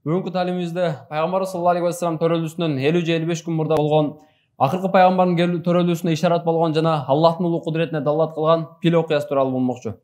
Бүгүнкү талимибизде пайгамбар саллаллаху алейхи вассалам төрөлүүсүнөн 50-55 күн мурда болгон акыркы пайгамбардын төрөлүүсүнө ишарат болгон жана Аллахтын улуу кудуретине далалат кылган пил окуясы тууралуу болмокчу.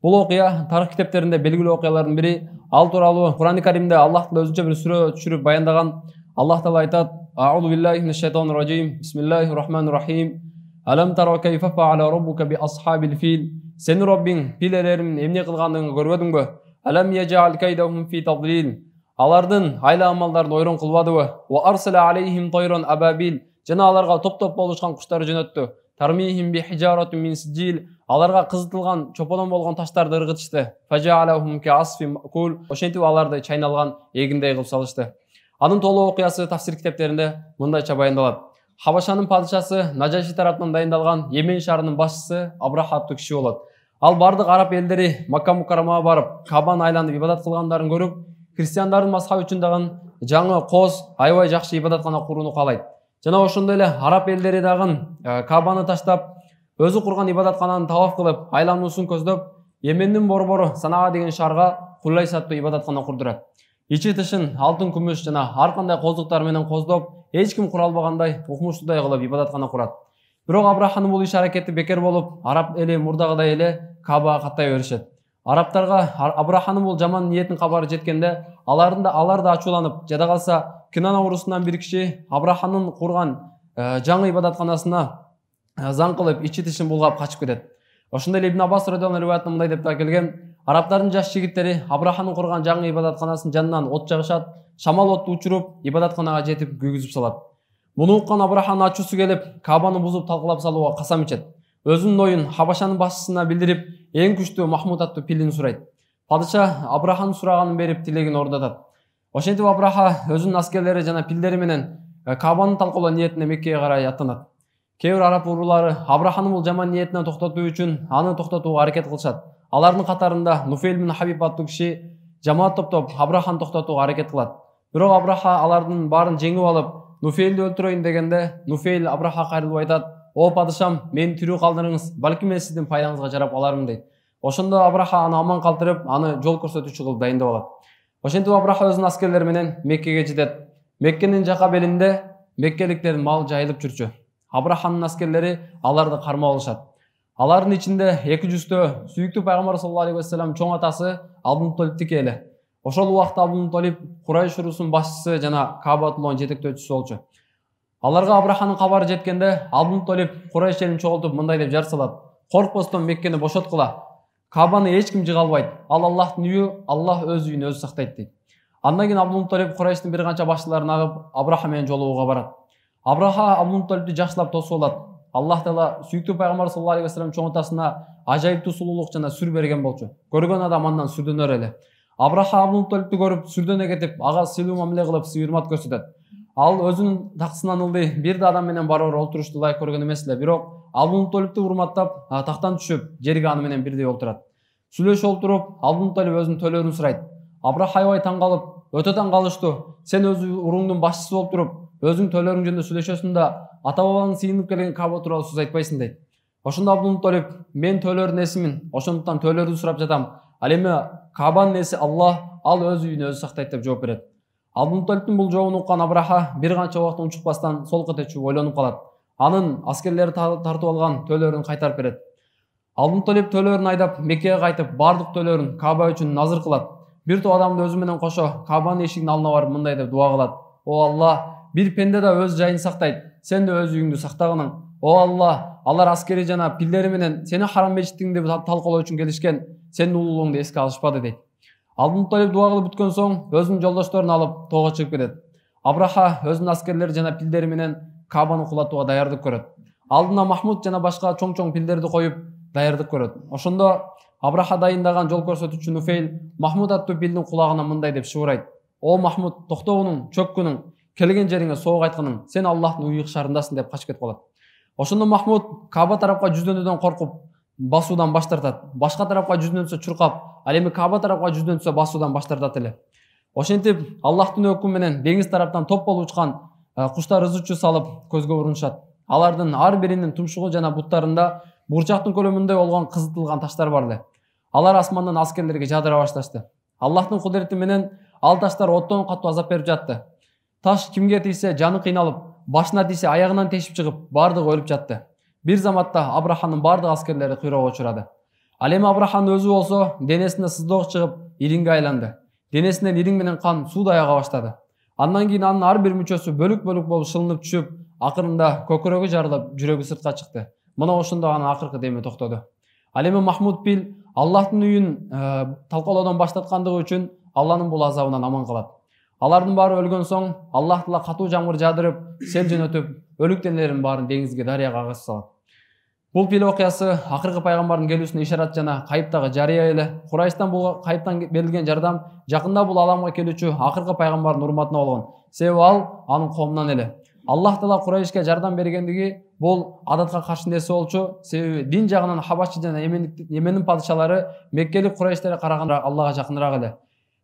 Бул окуя тарых китептеринде белгилүү окуялардын бири. Ал тууралуу Кур'ан-ы Каримде Аллах Таала өзүнчө бир сүрө түшүрүп баяндаган. Аллах Таала айтат: "А'удhu billahi minash shaitonir rajim. Bismillahir rahmanir rahim. Alam tara kayfa fa'ala rabbuka bi ashabil fil." Сенин Роббиң пилелерин эмне кылгандыгын көрбөдүңбү? Алам яжал кайдахум фи тадлил. Алардын айла амалдарын ойрон кылбадыбы? Ва арсала алейхим тайран абабил. Жана аларга топ-топ болушкан куштар жөнөттү. Тармихим би хижаратин мин сижил. Аларга кызытылган чоподон болгон таштарды ыргытышты. Фажаалахум касфи макул. Ошентип аларды чайналган эгиндей кылып салышты. Анын толук окуясы тафсир китептеринде мындайча баяндалат. Хабашанын падышасы Нажаши тараптан дайындалган Йемен шаарынын башчысы Абраха аттуу киши болот. Ал бардык араб элдери Макка Мукаррамага барып, Кабаны айланып ибадат кылгандарын көрүп, христиандардын мазхабы үчүн дагы жаңы коз, аябай жакшы ибадаткана курууну каалайт. Жана ошондой эле араб элдери дагы Кабаны таштап, өзү курган ибадаткананы таваф кылып, айлануусун көздөп, Йемендин борбору Санаа деген шаарга Куллайс аттуу ибадаткана курдурат. Ичи тышын алтын, күмүш жана ар кандай коздуктар менен коздоп, эч ким кура албагандай укмуштуудай кылып ибадаткана курат. Бирок Абраханын бул иш аракети бекер болуп, араб эли мурдагыдай эле Кабага каттай беришет. Арабтарга Абраханын бул жаман ниетин кабары жеткенде, алар да ачууланып, жада калса Кинана урусунан бир киши Абраханын курган жаңы ибадатканасына заң кылып, ичи тишин булгап качып кетет. Ошондой эле Ибн Аббас радиаллаху анху риваятында мындай деп келген: арабтардын жаш жигиттери Абраханын курган жаңы ибадатканасынын жанынан от жагышат, шамал отту учуруп, ибадатканага жетип күйгүзүп салат. Муну уккан Абраханын ачуусу келип, Кабаны бузуп талкалап салууга касам ичет. Өзүнүн оюн Хабашанын башчысына билдирип, эң күчтүү Махмуд аттуу пилин сурайт. Падыша Абраханын сураганын берип, тилегин ордотот. Ошентип Абраха өзүнүн аскерлери жана пилдери менен Кабаны талкалоо ниетине Меккеге карай аттанат. Кээ бир араб уруулары Абраханын бул жаман ниетинен токтотуу үчүн аны токтотууга аракет кылышат. Алардын катарында Нуфейл бин Хабиб аттуу киши жамаат топтоп Абраханы токтотууга аракет кылат. Бирок Абраха алардын баарын жеңип алып, Нуфейлди өлтүрөйүн дегенде, Нуфейл Абраха кайрылып айтат: "О падышам, мени тирүү калдырыңыз, балким мен сиздин пайдаңызга жарап алармын" дейт. Ошондо Абраха аны аман калтырып, аны жол көрсөтүүчү кылып дайындап алат. Ошентип Абраха өзүнүн аскерлери менен Меккеге жетет. Меккенин жака белинде меккеликтердин мал жайылып жүрчү. Абраханын аскерлери аларды кармап алышат. Алардын ичинде 200тө сүйүктүү пайгамбар саллаллаху алейхи вассалам чоң атасы Абдул-Мутталибтики эле. Ошол убакта Абдул-Мутталиб Курайш урусунун башчысы жана Каабатуллахтын жетектөөчүсү болчу. Аларга Абраханын кабары жеткенде Абдул-Мутталиб Курайш элин чогултуп мындай деп жар салат: "Коркпостон Меккени бошоткула. Каабаны эч ким жыга албайт. Ал Аллахтын үйү, Аллах өз үйүн өзү сактайт" дейт. Андан кийин Абдул-Мутталиб Курайштын бир канча башчыларын агып Абраха менен жолугууга барат. Абраха Абдул-Мутталибти жакшылап тосуп алат. Аллах Таала сүйүктүү пайгамбар саллаллаху алейхи вассалам чоң атасына ажайыптуу сулуулук жана сүр берген болчу. Көргөн адам андан сүрдөнөр эле. Абраха Абдул-Мутталибти көрүп сүрдөнө кетип, ага сыйлуу мамиле кылып, сый-урмат көрсөтөт. Ал өзүнүн таксынан ылдый бир да адам менен барабар олтурушту ылайык көргөн эмес эле, бирок Абдул-Мутталибти урматтап, тактан түшүп, жерге аны менен бирдей олтурат. Сүйлөшүп олтуруп, Абдул-Мутталиб өзүнүн төлөрүн сурайт. Абраха аябай таң калып: "Өтө таң калыштуу. Сен өз уруңдун башчысы болуп туруп, өзүң төлөрүң жөнүндө сүйлөшөсүң да, ата бабаң сыйынып келген Каба тууралуу сөз айтпайсың" дейт. Ошондо Абдул-Мутталиб: "Мен төлөрдүн ээсимин, ошондуктан төлөрдү сурап жатам. Ал эми Кабанын ээси Аллах, ал өз үйүн өзү сактайт" деп жооп берет. Абдул-Мутталибтин бул жообун уккан Абраха бир канча убакыт унчукпастан сол кете чүп ойлонуп калат. Анын аскерлери тартып алган төлөрүн кайтарып берет. Абдул-Мутталиб төлөрүн айдап Меккеге кайтып, бардык төлөрүн Каба үчүн назыр кылат. Бир топ адамды өзү менен кошо Кабанын эшигинин алдына барып мындай деп дуа кылат: "О Аллах, бир пенде да өз жайын сактайт. Сен да өз үйүңдү сактагының. О Аллах, алар аскери жана пилдери менен сени харам мечитиңди талкалоо үчүн келишкен. Сенин улуулугуңду эске алышпады" дейт. Абдул-Мутталиб дуа кылып бүткөн соң өзүнүн жолдошторун алып тоого чыгып кетет. Абраха өзүнүн аскерлери жана пилдери менен Кабаны кулатууга даярдык көрөт. Алдына Махмуд жана башка чоң-чоң пилдерди коюп даярдык көрөт. Ошондо Абраха дайындаган жол көрсөтүүчү Нуфейл Махмуд аттуу пилдин кулагына мындай деп шыбырайт: "О Махмуд, токтогунуң, чөккүнүң, келген жериңе соок айткының, сен Аллахтын уйук шаарындасың" деп качып кетип калат. Ошондо Махмуд Каба тарапка жүздөнүүдөн коркуп, басуудан баш тартат. Башка тарапка жүздөнсө чуркап, ал эми Каба тарапка жүздөнсө басуудан баш тартат эле. Ошентип Аллахтын өкүмү менен деңиз тараптан топ болуп учкан куштар ызычуу салып көзгө урунушат. Алардын ар биринин тумшугу жана буттарында бурчактын көлөмүндөй болгон кызытылган таштар бар эле. Алар асмандан аскерлерге жадыра башташты. Аллахтын кудурети менен ал таштар оттон катуу азап берип жатты. Таш кимге тийсе жаны кыйналып, башына тийсе аягынан тешип чыгып, бардыгы өлүп жатты. Бир заматта Абраханын бардык аскерлери кыйроого учурады. Ал эми Абраханын өзү болсо денесине сыздоо чыгып, иринге айланды. Денесинен ириң менен кан сууда ага баштады. Андан кийин анын ар бир мүчөсү бөлүк-бөлүк болуп шылынып түшүп, акырында көкүрөгү жарылып, жүрөгү сыртка чыкты. Мына ошондо анын акыркы деми токтоду. Ал эми Махмуд Пил Аллахтын үйүн талкалоодон баштаткандыгы үчүн Алланын бул азабынан аман калат. Алардын баары өлгөн соң Аллах Таала катуу жамгыр жаадырып, сел жөнөтүп, өлүк денелерин баарын деңизге, дарыяга агызып салат. Бул пил окуясы акыркы пайгамбардын келүүсүнө ишарат жана кайыптагы жарыя эле. Курайштан бул кайыптан берилген жардам жакында бул аламга келүүчү акыркы пайгамбардын урматына болгон. Себеби ал анын коомунан эле. Аллах Таала Курайшке жардам бергендиги бул адатка каршы нерсе болчу. Себеби дин жагынан Хабашчы жана Йемендин падышалары Меккелик Курайштерге караганда Аллага жакыныраак эле.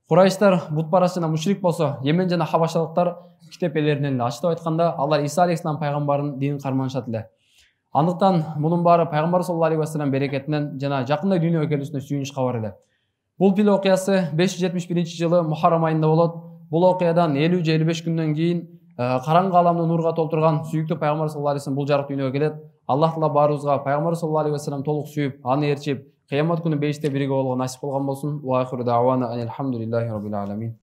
Курайштар бутпараст жана мушрик болсо, Йемен жана Хабашалыктар китеп ээлеринен эле. Ачыктап айтканда, алар Иса алейхиссалам пайгамбардын динин карманышат эле. Андыктан мунун баары пайгамбар саллаллаху алейхи вассалам берекетинен жана жакында дүйнөгө келүүсүнө сүйүнүч кабар эле. Бул пил окуясы 571-жылы Мухаррам айында болот. Бул окуядан 50-55 күндөн кийин караңгы аламды нурга толтурган сүйүктүү пайгамбар саллаллаху алейхи вассалам бул жарык дүйнөгө келет. Аллах Таала баарыбызга пайгамбар саллаллаху алейхи вассалам толук сүйүп, аны ээрчип, кыямат күнү бейиште бирге болгон насип кылган болсун. Ва ахиру дa'wana анил хамдулиллахи rabbil alamin.